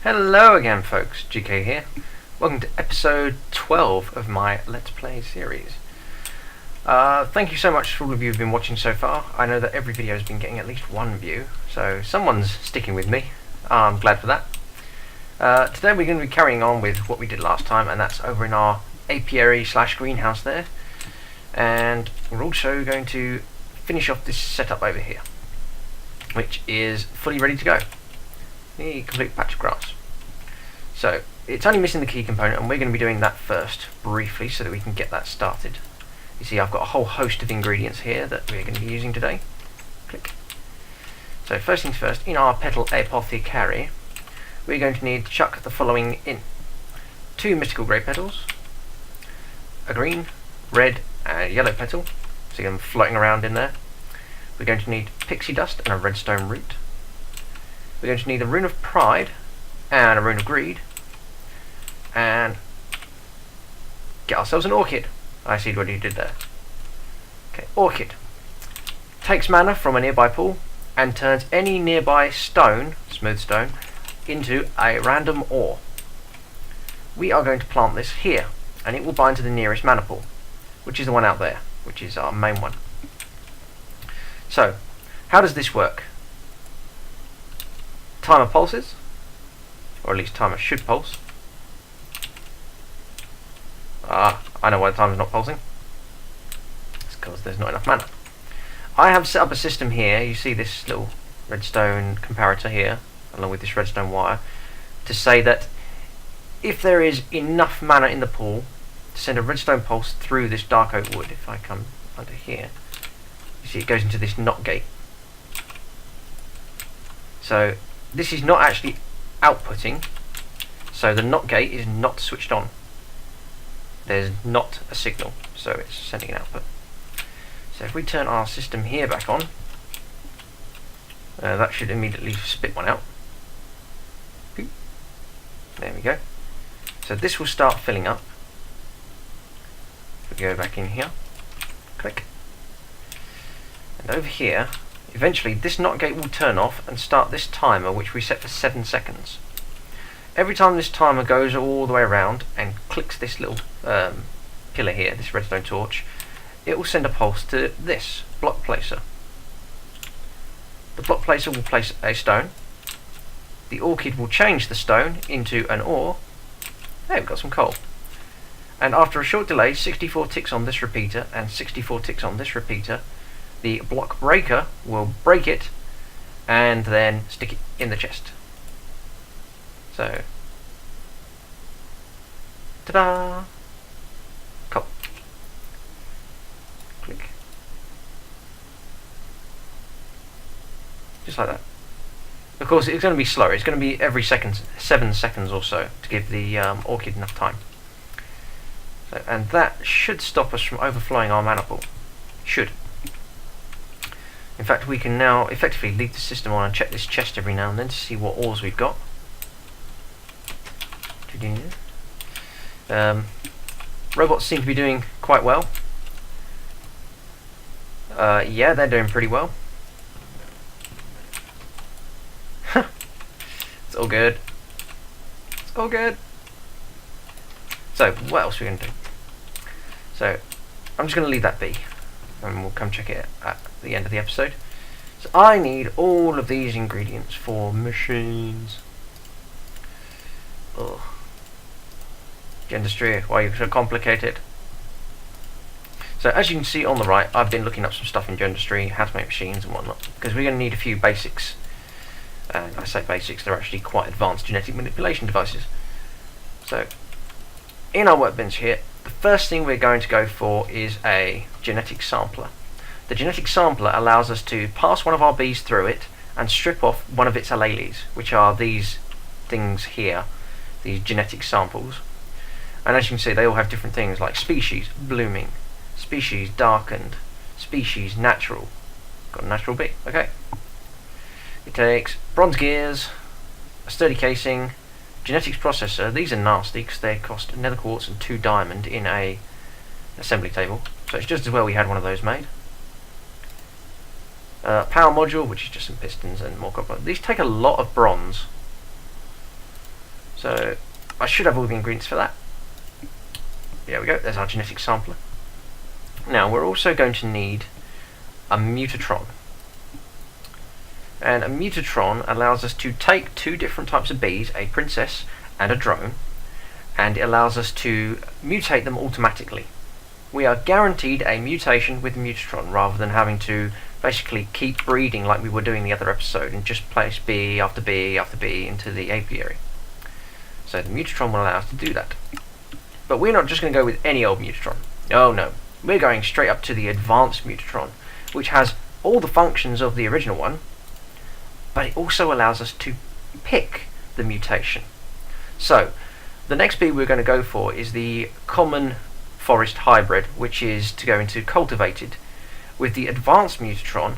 Hello again folks, GK here. Welcome to episode 12 of my Let's Play series. Thank you so much for all of you who've been watching so far. I know that every video has been getting at least one view, so someone's sticking with me. I'm glad for that. Today we're going to be carrying on with what we did last time, and that's over in our apiary / greenhouse there. And we're also going to finish off this setup over here, which is fully ready to go. The complete patch of grass. So it's only missing the key component, and we're going to be doing that first briefly so that we can get that started. You see, I've got a whole host of ingredients here that we're going to be using today. Click. So first things first, in our petal apothecary, we're going to need to chuck the following in: 2 mystical grey petals, a green, red and yellow petal, see them floating around in there. We're going to need pixie dust and a redstone root. We're going to need a rune of pride and a rune of greed, and get ourselves an orchid. I see what you did there. Okay, orchid takes mana from a nearby pool and turns any nearby stone, smooth stone, into a random ore. We are going to plant this here, and it will bind to the nearest mana pool, which is the one out there, which is our main one. So, how does this work? Timer pulses, or at least timer should pulse. I know why the timer's not pulsing. It's because there's not enough mana. I have set up a system here. You see this little redstone comparator here, along with this redstone wire, to say that if there is enough mana in the pool to send a redstone pulse through this dark oak wood, if I come under here, you see it goes into this NOT gate. So this is not actually outputting, so the NOT gate is not switched on. There's not a signal, so it's sending an output. So if we turn our system here back on, that should immediately spit one out. There we go. So this will start filling up. If we go back in here, click, and over here, eventually this NOT gate will turn off and start this timer, which we set for 7 seconds. Every time this timer goes all the way around and clicks this little pillar here, this redstone torch, it will send a pulse to this block placer. The block placer will place a stone. The orchid will change the stone into an ore. Hey, we've got some coal. And after a short delay, 64 ticks on this repeater and 64 ticks on this repeater, the block breaker will break it and then stick it in the chest. So, ta-da! Cool. Click. Just like that. Of course, it's going to be slower. It's going to be every 7 seconds or so to give the orchid enough time. So, and that should stop us from overflowing our mana pool. Should. In fact, we can now effectively leave the system on and check this chest every now and then to see what ores we've got. Robots seem to be doing quite well. Yeah, they're doing pretty well. It's all good. It's all good. So, what else are we going to do? So, I'm just going to leave that be, and we'll come check it at the end of the episode. So I need all of these ingredients for machines. Ugh. Industry, why are you so complicated? So as you can see on the right, I've been looking up some stuff in Industry, how to make machines and whatnot, because we're going to need a few basics. And I say basics, they're actually quite advanced genetic manipulation devices. So in our workbench here, the first thing we're going to go for is a genetic sampler. The genetic sampler allows us to pass one of our bees through it and strip off one of its alleles, which are these things here, these genetic samples. And as you can see, they all have different things like species blooming, species darkened, species natural. Got a natural bee, okay. It takes bronze gears, a sturdy casing, genetics processor. These are nasty because they cost nether quartz and 2 diamond in a assembly table. So it's just as well we had one of those made. Power module, which is just some pistons and more copper. These take a lot of bronze. So I should have all the ingredients for that. There we go, there's our genetic sampler. Now we're also going to need a mutatron. And a mutatron allows us to take two different types of bees, a princess and a drone, and it allows us to mutate them automatically. We are guaranteed a mutation with the mutatron rather than having to basically keep breeding like we were doing the other episode and just place bee after bee after bee into the apiary. So the mutatron will allow us to do that. But we're not just going to go with any old mutatron. Oh no, we're going straight up to the advanced mutatron, which has all the functions of the original one, but it also allows us to pick the mutation. So the next bee we're going to go for is the common forest hybrid, which is to go into cultivated. With the advanced mutatron,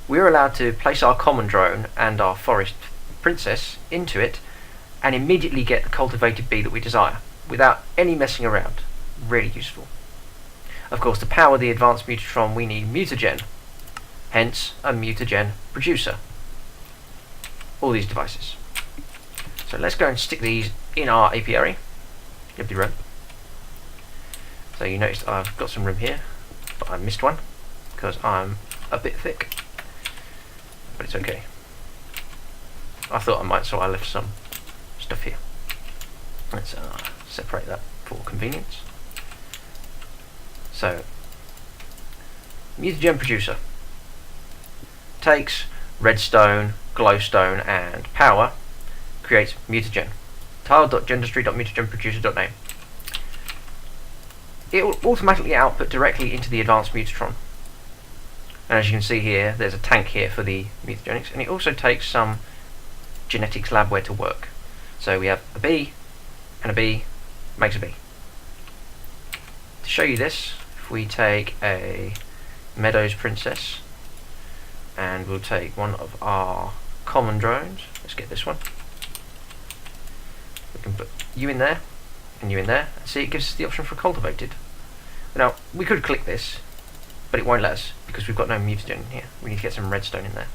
we're allowed to place our common drone and our forest princess into it and immediately get the cultivated bee that we desire without any messing around. Really useful. Of course, to power the advanced mutatron we need mutagen, hence a mutagen producer. All these devices. So let's go and stick these in our apiary. Empty room. So you noticed I've got some room here, but I missed one because I'm a bit thick. But it's okay. I thought I might, so I left some stuff here. Let's separate that for convenience. So, mutagen producer takes redstone, glowstone, and power, creates mutagen. tile.gendustry.mutagenproducer.name. It will automatically output directly into the advanced mutatron. And as you can see here, there's a tank here for the mutagenics, and it also takes some genetics labware to work. So we have a bee, and a bee makes a bee. To show you this, if we take a Meadows Princess, and we'll take one of our common drones, let's get this one. We can put you in there, and you in there, and see it gives us the option for cultivated. Now, we could click this, but it won't let us, because we've got no mutagen in here. We need to get some redstone in there.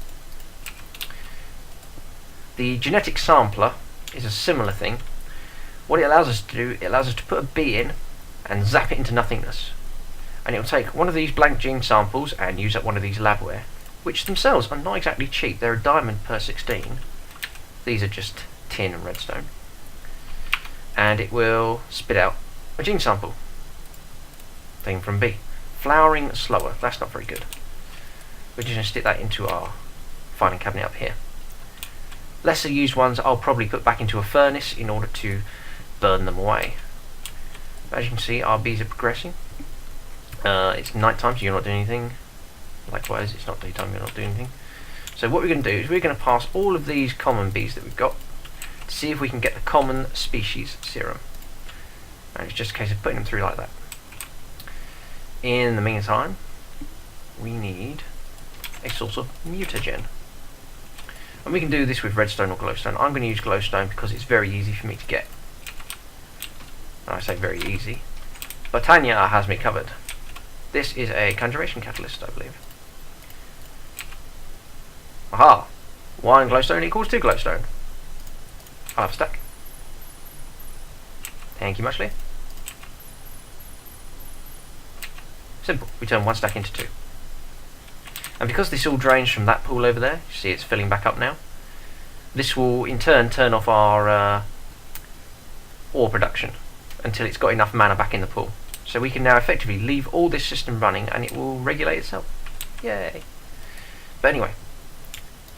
The genetic sampler is a similar thing. What it allows us to do, it allows us to put a bee in and zap it into nothingness. And it will take one of these blank gene samples and use up one of these labware, which themselves are not exactly cheap. They're a diamond per 16. These are just tin and redstone. And it will spit out a gene sample. Thing from bee. Flowering slower. That's not very good. We're just going to stick that into our filing cabinet up here. Lesser used ones I'll probably put back into a furnace in order to burn them away. As you can see, our bees are progressing. It's night time, so you're not doing anything. Likewise, it's not daytime, you're not doing anything. So what we're going to do is we're going to pass all of these common bees that we've got to see if we can get the common species serum. And it's just a case of putting them through like that. In the meantime, we need a source of mutagen. And we can do this with redstone or glowstone. I'm going to use glowstone because it's very easy for me to get. And I say very easy. But Tanya has me covered. This is a conjuration catalyst, I believe. Aha! 1 glowstone equals 2 glowstone. I'll have a stack. Thank you muchly. Simple. We turn 1 stack into 2. And because this all drains from that pool over there, you see it's filling back up now, this will in turn turn off our ore production until it's got enough mana back in the pool. So we can now effectively leave all this system running and it will regulate itself. Yay! But anyway,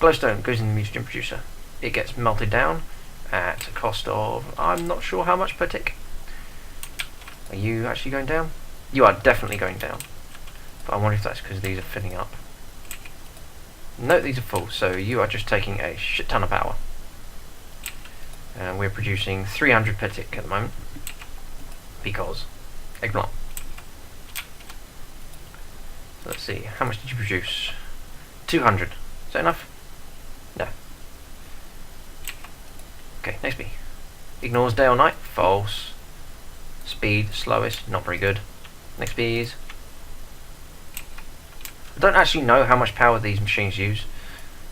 glowstone goes in the mutagen producer. It gets melted down at a cost of, I'm not sure how much per tick. Are you actually going down? You are definitely going down. But I wonder if that's because these are filling up. No, these are full, so you are just taking a shit ton of power. And we're producing 300 per tick at the moment. Because Eggplant. So let's see, how much did you produce? 200. Is that enough? No. Okay, next bee. Ignores day or night. False. Speed, slowest, not very good. Next bees. I don't actually know how much power these machines use.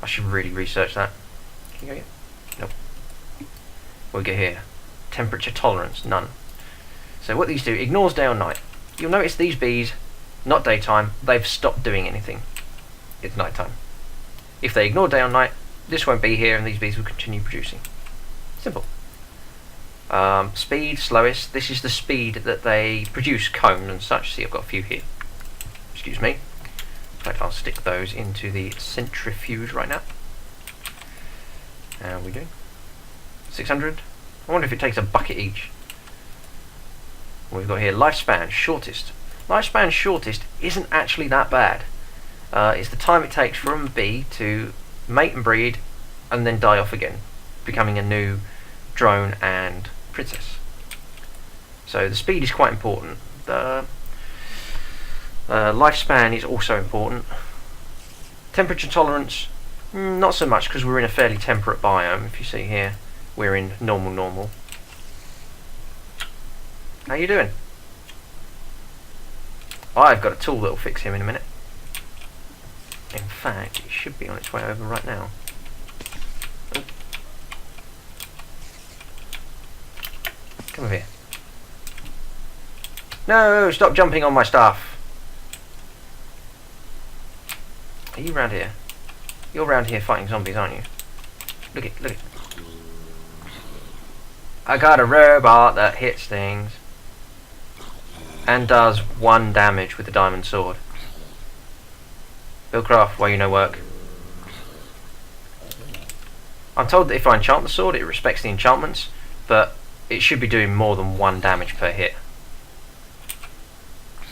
I should really research that. Can you go here? Nope. We'll get here. Temperature tolerance, none. So what these do, ignores day or night. You'll notice these bees, not daytime, they've stopped doing anything. It's nighttime. If they ignore day or night, this won't be here and these bees will continue producing. Simple. Speed, slowest. This is the speed that they produce combs and such. See, I've got a few here. Excuse me. In fact, I'll stick those into the centrifuge right now. How are we doing? 600. I wonder if it takes a bucket each. What we've got here, lifespan, shortest. Lifespan shortest isn't actually that bad. It's the time it takes from a bee to mate and breed and then die off again, becoming a new drone and princess. So the speed is quite important. The lifespan is also important. Temperature tolerance, not so much, because we're in a fairly temperate biome. If you see here, we're in normal. How you doing? I've got a tool that'll fix him in a minute. In fact, it should be on its way over right now. Oh. Come over here. No, stop jumping on my stuff. Are you round here? You're round here fighting zombies, aren't you? Look it. I got a robot that hits things and does 1 damage with the diamond sword. Billcraft, why you no work? I'm told that if I enchant the sword, it respects the enchantments, but it should be doing more than 1 damage per hit.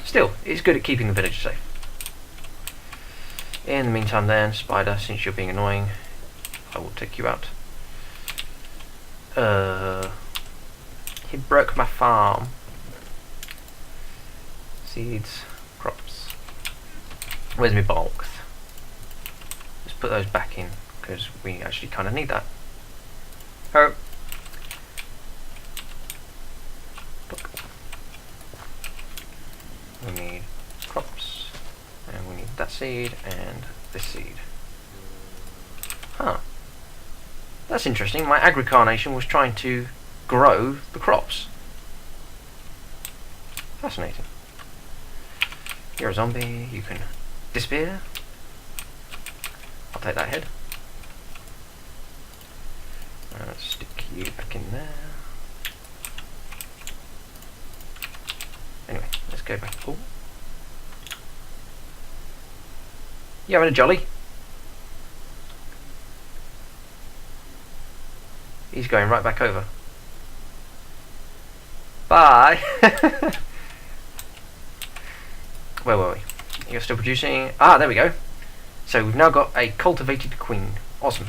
Still, it's good at keeping the village safe. In the meantime then, Spider, since you're being annoying, I will take you out. He broke my farm. Seeds, crops. Where's my bulk? Let's put those back in, because we actually kind of need that. Oh. Look. We need crops, and we need that seed, and this seed. Huh. That's interesting. My agricarnation was trying to grow the crops. Fascinating. You're a zombie, you can disappear. I'll take that head. Let's stick you back in there. Anyway, let's go back. Oh. You having a jolly? He's going right back over. Bye! Where were we? You're still producing... Ah, there we go. So we've now got a cultivated queen. Awesome.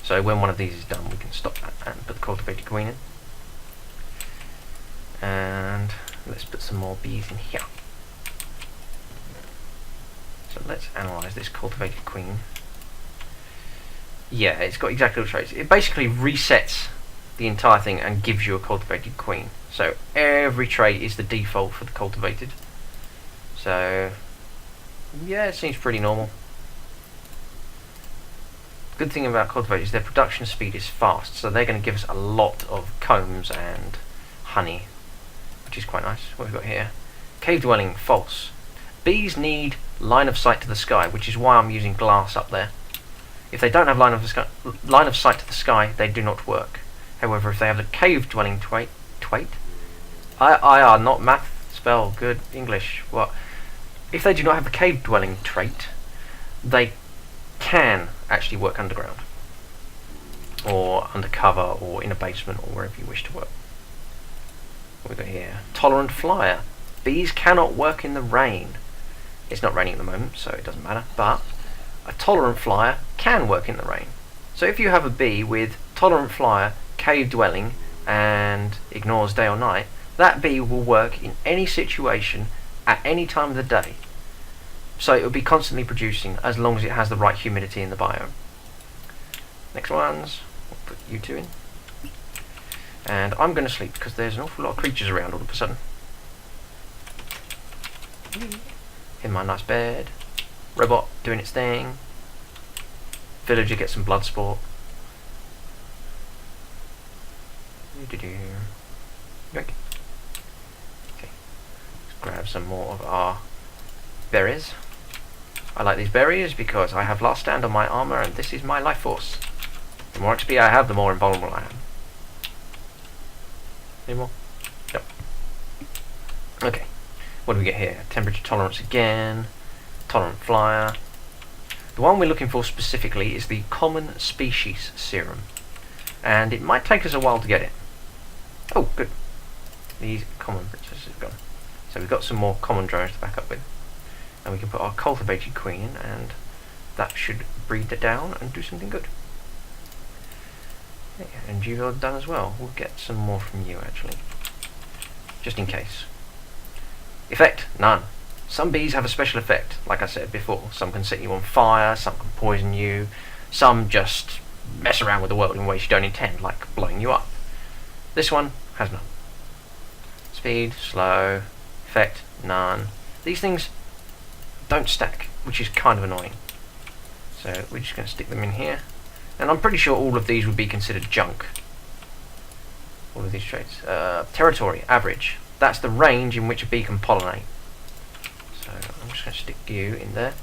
So when one of these is done, we can stop that and put the cultivated queen in. And let's put some more bees in here. So let's analyse this cultivated queen. Yeah, it's got exactly the traits. It basically resets the entire thing and gives you a cultivated queen. So every trait is the default for the cultivated. So yeah, it seems pretty normal. Good thing about cultivators is their production speed is fast, so they're going to give us a lot of combs and honey, which is quite nice. What have we got here? Cave dwelling, false. Bees need line of sight to the sky, which is why I'm using glass up there. If they don't have line of sight to the sky, they do not work. However, if they have the cave dwelling trait, not math spell, good English. What? If they do not have the cave dwelling trait, they can actually work underground, or undercover, or in a basement, or wherever you wish to work. What we got here? Tolerant flyer. Bees cannot work in the rain. It's not raining at the moment, so it doesn't matter. But a tolerant flyer can work in the rain. So if you have a bee with tolerant flyer, cave dwelling, and ignores day or night, that bee will work in any situation at any time of the day. So it will be constantly producing as long as it has the right humidity in the biome. Next ones, we'll put you two in. And I'm going to sleep because there's an awful lot of creatures around all of a sudden. In my nice bed. Robot doing its thing. Villager gets some blood sport. Yoink. Okay, let's grab some more of our berries. I like these berries because I have last stand on my armor, and this is my life force. The more XP I have, the more invulnerable I am. Any more? Yep. Okay, what do we get here? Temperature tolerance again. Tolerant flyer. The one we're looking for specifically is the common species serum, and it might take us a while to get it. Oh, good. These common princesses have gone. So we've got some more common drones to back up with. And we can put our cultivated queen in, and that should breed it down and do something good. Yeah, and you've done as well. We'll get some more from you, actually. Just in case. Effect? None. Some bees have a special effect, like I said before. Some can set you on fire, some can poison you, some just mess around with the world in ways you don't intend, like blowing you up. This one has none. Speed, slow, effect, none. These things don't stack, which is kind of annoying. So we're just going to stick them in here. And I'm pretty sure all of these would be considered junk. All of these traits. Territory, average. That's the range in which a bee can pollinate. So I'm just going to stick you in there.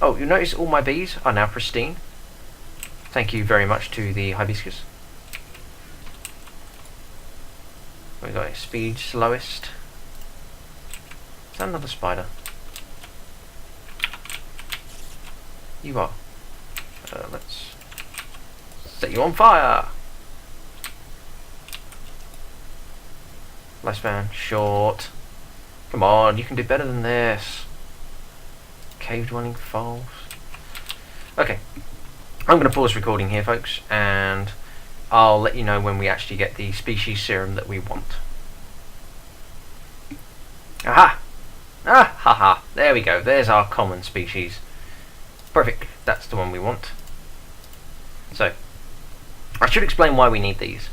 Oh, you'll notice all my bees are now pristine. Thank you very much to the hibiscus. We've got a speed slowest. Is that another spider? You are. Let's set you on fire. Lifespan short. Come on, you can do better than this. Cave dwelling false. Okay, I'm going to pause recording here, folks, and I'll let you know when we actually get the species serum that we want. Aha! Ah, haha! There we go. There's our common species. Perfect. That's the one we want. So, I should explain why we need these.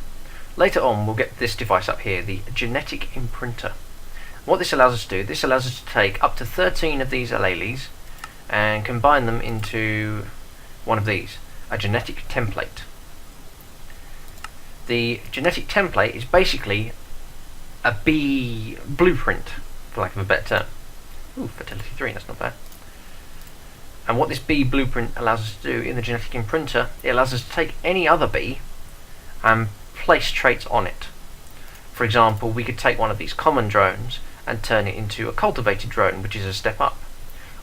Later on, we'll get this device up here, the genetic imprinter. What this allows us to do, this allows us to take up to 13 of these alleles and combine them into one of these, a genetic template. The genetic template is basically a bee blueprint, for lack of a better term. Ooh, fertility 3, that's not bad. And what this bee blueprint allows us to do in the genetic imprinter, it allows us to take any other bee and place traits on it. For example, we could take one of these common drones and turn it into a cultivated drone, which is a step up.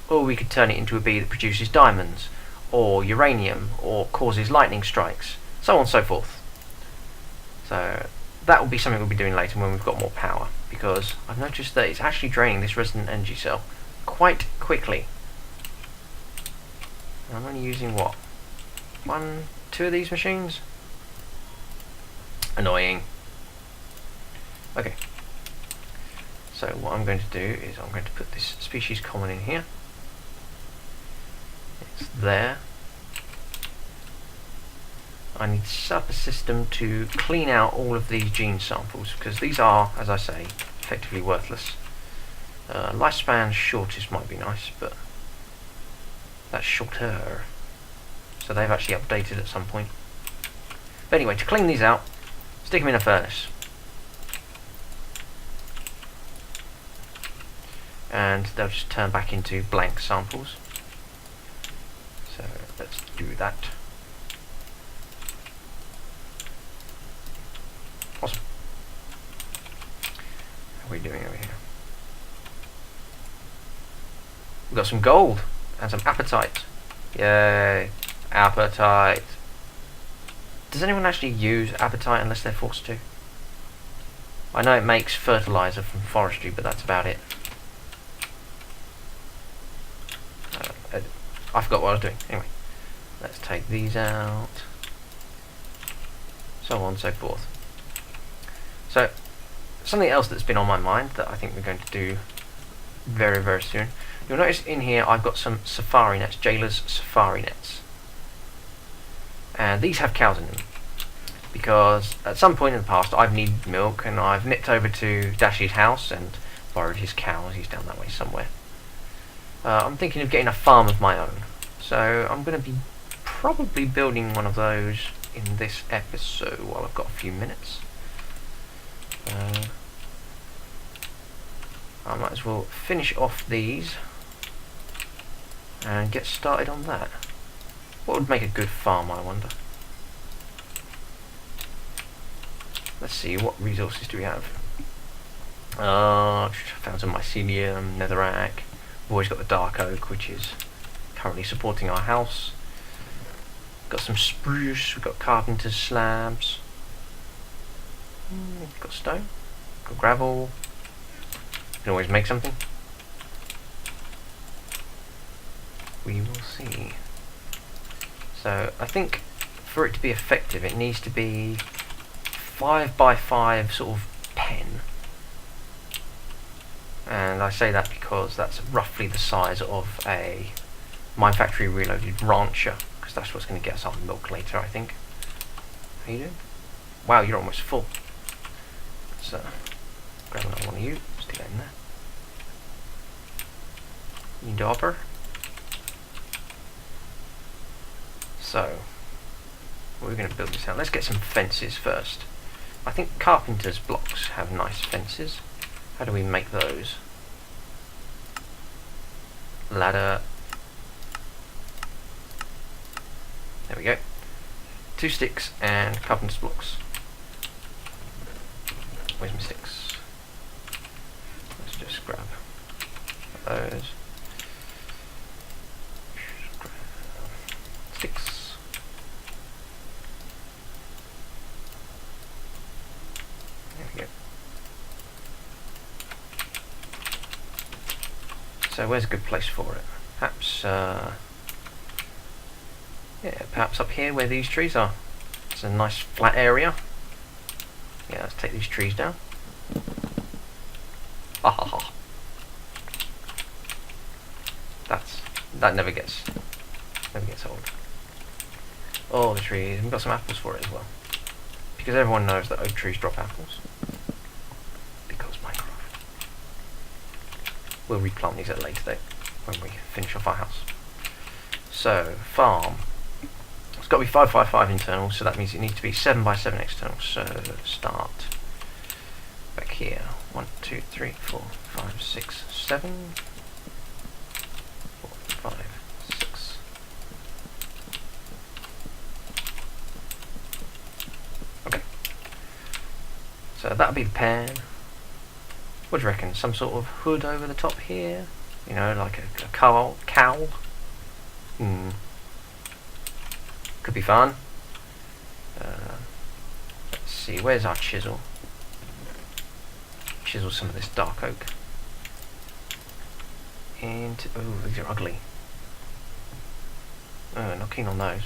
Or we could turn it into a bee that produces diamonds, or uranium, or causes lightning strikes, so on and so forth. So that will be something we'll be doing later when we've got more power, because I've noticed that it's actually draining this resonant energy cell quite quickly. And I'm only using what? 1, 2 of these machines? Annoying. Okay. So what I'm going to do is I'm going to put this species common in here. It's there. I need to set up a system to clean out all of these gene samples, because these are, as I say, effectively worthless. Lifespan shortest might be nice, but that's shorter. So they've actually updated at some point. But anyway, to clean these out, stick them in a furnace. And they'll just turn back into blank samples. So let's do that. Awesome. How are we doing over here? We've got some gold and some apatite. Yay, apatite. Does anyone actually use apatite unless they're forced to? I know it makes fertilizer from forestry, but that's about it. I forgot what I was doing. Anyway, let's take these out. So on and so forth. So, something else that's been on my mind that I think we're going to do very, very soon. You'll notice in here I've got some safari nets, Jailer's safari nets. And these have cows in them. Because at some point in the past I've needed milk, and I've nipped over to Dash's house and borrowed his cows. He's down that way somewhere. I'm thinking of getting a farm of my own, so I'm going to be probably building one of those in this episode while I've got a few minutes. I might as well finish off these and get started on that. What would make a good farm, I wonder? Let's see, what resources do we have? Found some mycelium, netherrack. We've always got the dark oak, which is currently supporting our house. Got some spruce, we've got carpenter's slabs. Got stone, got gravel. You can always make something. We will see. So I think for it to be effective, it needs to be 5x5 sort of pen. And I say that because that's roughly the size of a Mine Factory Reloaded rancher, because that's what's going to get us our milk later, I think. How you doing? Wow, you're almost full. So, grab another one of you, stick that in there. You dauber. So, we're going to build this out. Let's get some fences first. I think carpenter's blocks have nice fences. How do we make those? Ladder. There we go. 2 sticks and carpenter's blocks. Where's my sticks? Let's just grab those. Sticks. There we go. So where's a good place for it? Perhaps, yeah, perhaps up here where these trees are. It's a nice flat area. Yeah, let's take these trees down. Ha ha ha. That never gets old. Oh, the trees. We've got some apples for it as well. Because everyone knows that oak trees drop apples. Because Minecraft. We'll replant these at a later date when we finish off our house. So, farm. It's got to be 5x5 internal, so that means it needs to be 7x7 external. So, start back here. 1, 2, 3, 4, 5, 6, 7. 4, 5, 6. Okay. So that'll be the pan. What do you reckon? Some sort of hood over the top here? You know, like a cowl? Could be fun. Let's see, where's our chisel? Chisel some of this dark oak. And, oh, these are ugly. Oh, not keen on those.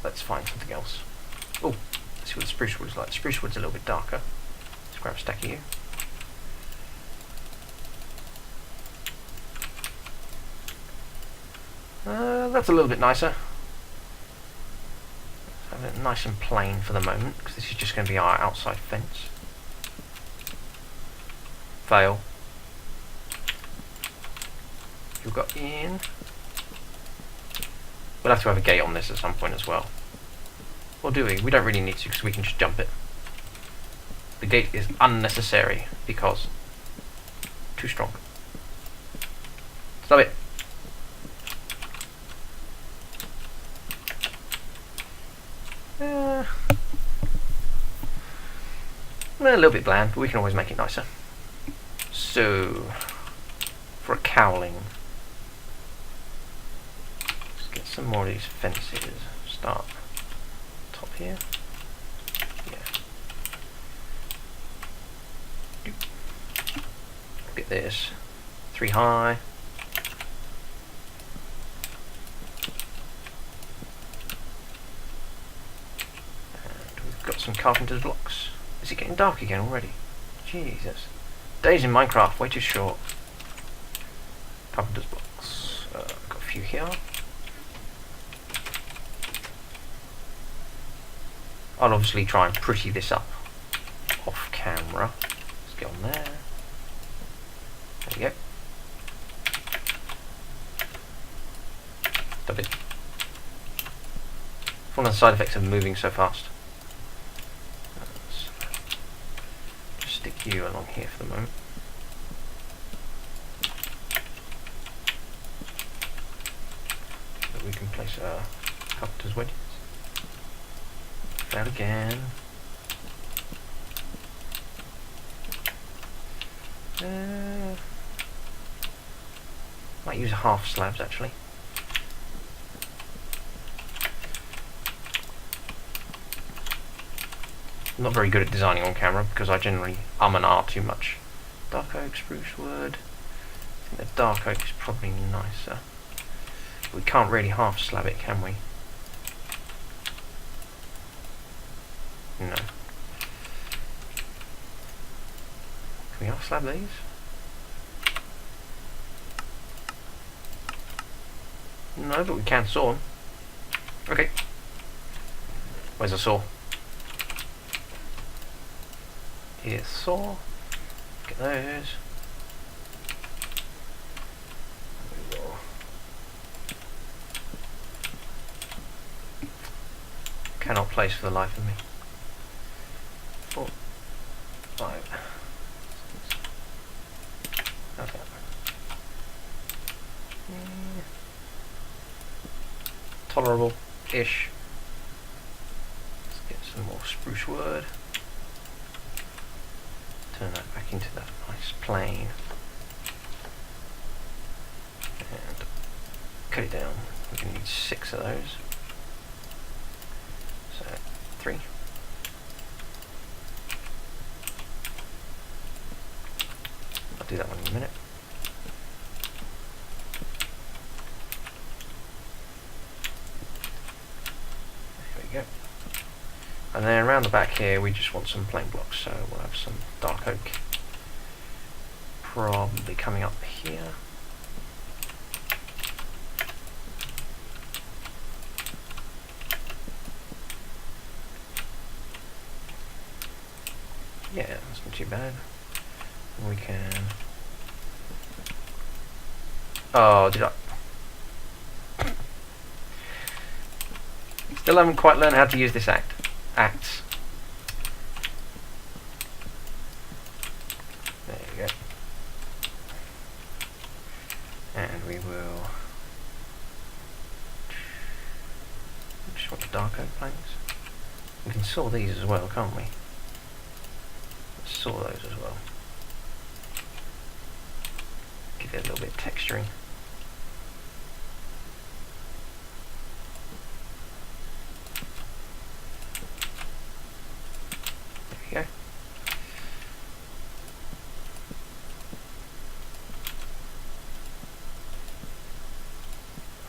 Let's find something else. Oh, let's see what the spruce wood's like. The spruce wood's a little bit darker. Let's grab a stack of you. That's a little bit nicer. Let's have it nice and plain for the moment, because this is just going to be our outside fence. Fail. You've got in. We'll have to have a gate on this at some point as well. Or do we? We don't really need to, because we can just jump it. The gate is unnecessary because too strong. Stop it. A little bit bland, but we can always make it nicer. So, for a cowling, let's get some more of these fences. Start top here. Yeah. Look at this. 3 high. And we've got some carpenter's blocks. Is it getting dark again already? Jesus. Days in Minecraft, way too short. Carpenter's blocks. Got a few here. I'll obviously try and pretty this up off camera. Let's get on there. There we go. Stop it. One of the side effects of moving so fast. stick you along here for the moment. So we can place our carpenter's wedges. Fail again. Might use half slabs actually. I'm not very good at designing on camera because I generally and ah too much. Dark oak, spruce wood. I think the dark oak is probably nicer. We can't really half slab it, can we? No. Can we half slab these? No, but we can saw them. Okay. Where's the saw? Here's saw. Look at those. We will. Cannot place for the life of me. 4, 5. How's that? Tolerable-ish. Let's get some more spruce wood. Turn that back into that nice plane. And cut it down. We're going to need 6 of those. So, 3. I'll do that one in a minute. And then around the back here we just want some plain blocks, so we'll have some dark oak probably coming up here. Yeah, that's not too bad. We can... Oh, did I... Still haven't quite learned how to use this axe. There you go. And we will just want the dark oak planks. We can saw these as well, can't we? Let's saw those as well. Give it a little bit of texturing. Go.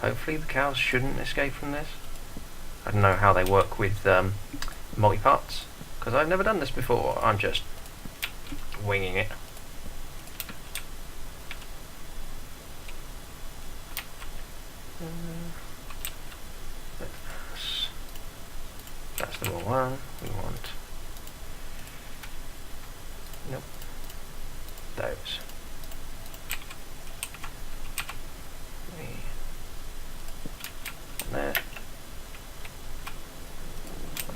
Hopefully the cows shouldn't escape from this. I don't know how they work with multi-parts, because I've never done this before. I'm just winging it. That's the wrong one. We want... Nope. Those. There.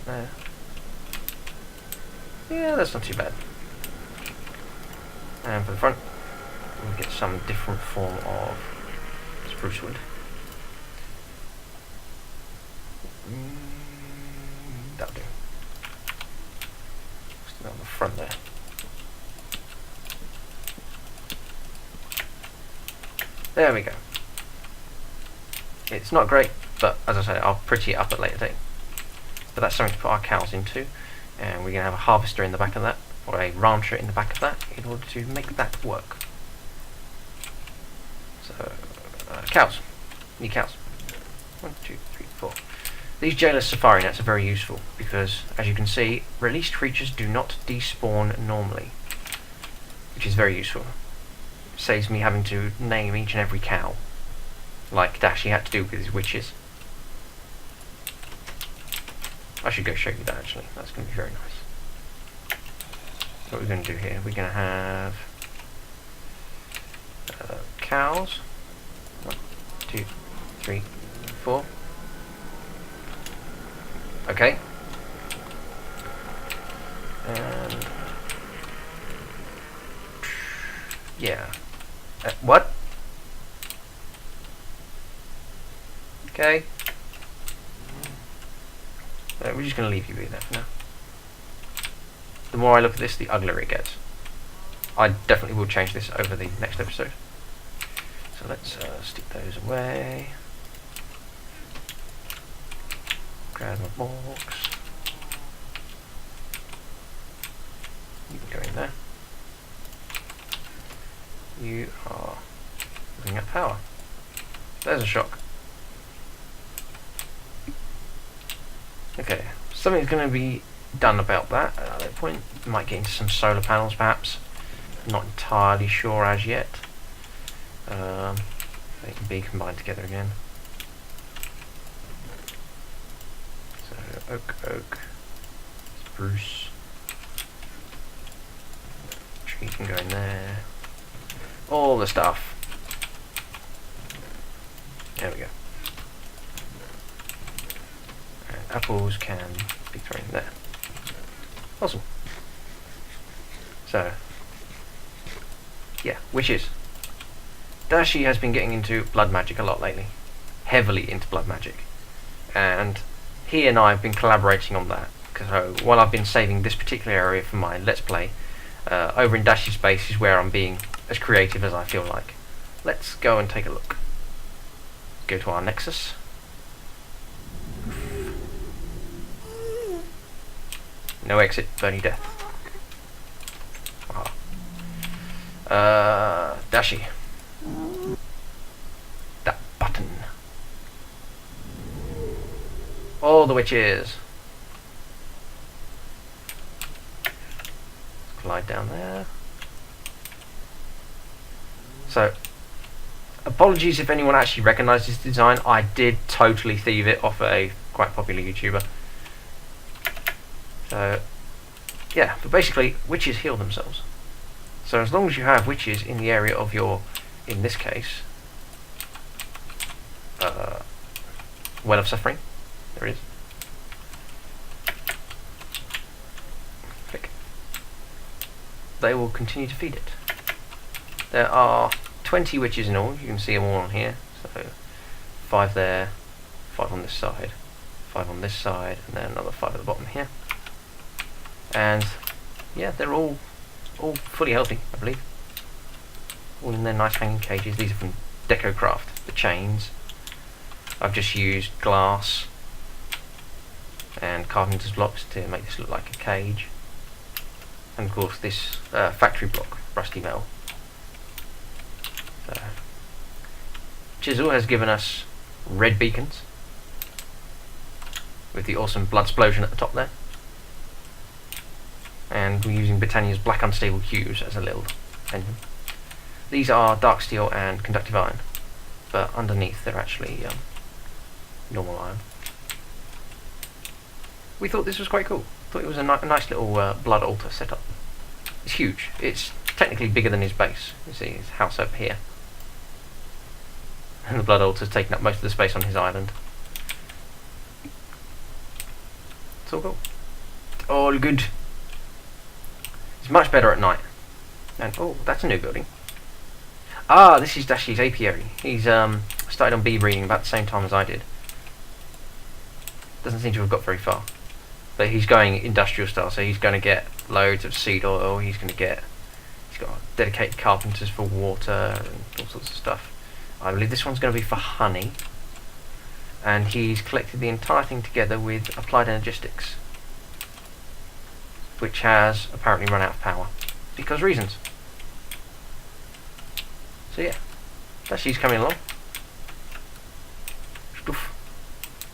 There. Yeah, that's not too bad. And for the front, we'll get some different form of spruce wood. That'll do. Still on the front there. There we go. It's not great, but as I say, I'll pretty it up at a later date. But that's something to put our cows into, and we're going to have a harvester in the back of that, or a rancher in the back of that, in order to make that work. So, cows. Need cows. 1, 2, 3, 4. These jailers safari nets are very useful, because, as you can see, released creatures do not despawn normally, which is very useful. Saves me having to name each and every cow, like Dashy had to do with his witches. I should go show you that actually, that's going to be very nice. What we're going to do here, we're going to have cows, 1, 2, 3, 4. Okay. And Yeah. What? Okay. We're just going to leave you be there for now. The more I look at this, the uglier it gets. I definitely will change this over the next episode. So let's stick those away. Grab my box. You can go in there. You are looking at power. There's a shock. Okay, something's going to be done about that at that point. Might get into some solar panels perhaps. Not entirely sure as yet. They can be combined together again. So oak, spruce. Tree can go in there. All the stuff. There we go. And apples can be thrown in there. Awesome. So, yeah, witches. Dashi has been getting into blood magic a lot lately. Heavily into blood magic. And he and I have been collaborating on that. So while I've been saving this particular area for my Let's Play, over in Dashi's base is where I'm being as creative as I feel like. Let's go and take a look. Go to our Nexus. No exit, burning death. Dashi. That button. All the witches. Glide down there. So, apologies if anyone actually recognised this design. I did totally thieve it off a quite popular YouTuber. So, yeah, but basically, witches heal themselves. So as long as you have witches in the area of your, in this case, well of suffering, there it is. Click. They will continue to feed it. There are 20 witches in all. You can see them all on here. So 5 there, 5 on this side, 5 on this side, and then another 5 at the bottom here. And yeah, they're all fully healthy, I believe. All in their nice hanging cages. These are from DecoCraft, the chains. I've just used glass and carpenter's blocks to make this look like a cage. And of course this factory block, rusty metal. So, Chisel has given us red beacons with the awesome blood explosion at the top there. And we're using Britannia's black unstable cubes as a little engine. These are dark steel and conductive iron, but underneath they're actually normal iron. We thought this was quite cool. Thought it was a nice little blood altar setup. It's huge. It's technically bigger than his base. You see his house over here. And the blood altar's taking up most of the space on his island. It's all cool. All good. It's much better at night. And oh, that's a new building. Ah, this is Dashi's apiary. He's started on bee breeding about the same time as I did. Doesn't seem to have got very far. But he's going industrial style, so he's going to get loads of seed oil. He's got dedicated carpenters for water and all sorts of stuff. I believe this one's going to be for honey. And he's collected the entire thing together with applied energistics, which has apparently run out of power because reasons. So yeah, Dashi's coming along. Stuff.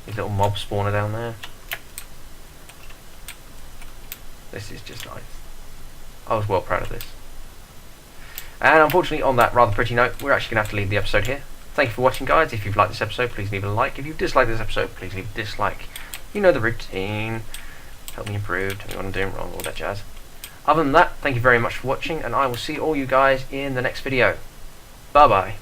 His little mob spawner down there. This is just nice. I was well proud of this. And unfortunately, on that rather pretty note, we're actually going to have to leave the episode here. Thank you for watching, guys. If you've liked this episode, please leave a like. If you've disliked this episode, please leave a dislike. You know the routine. Help me improve, tell me what I'm doing wrong, all that jazz. Other than that, thank you very much for watching, and I will see all you guys in the next video. Bye bye.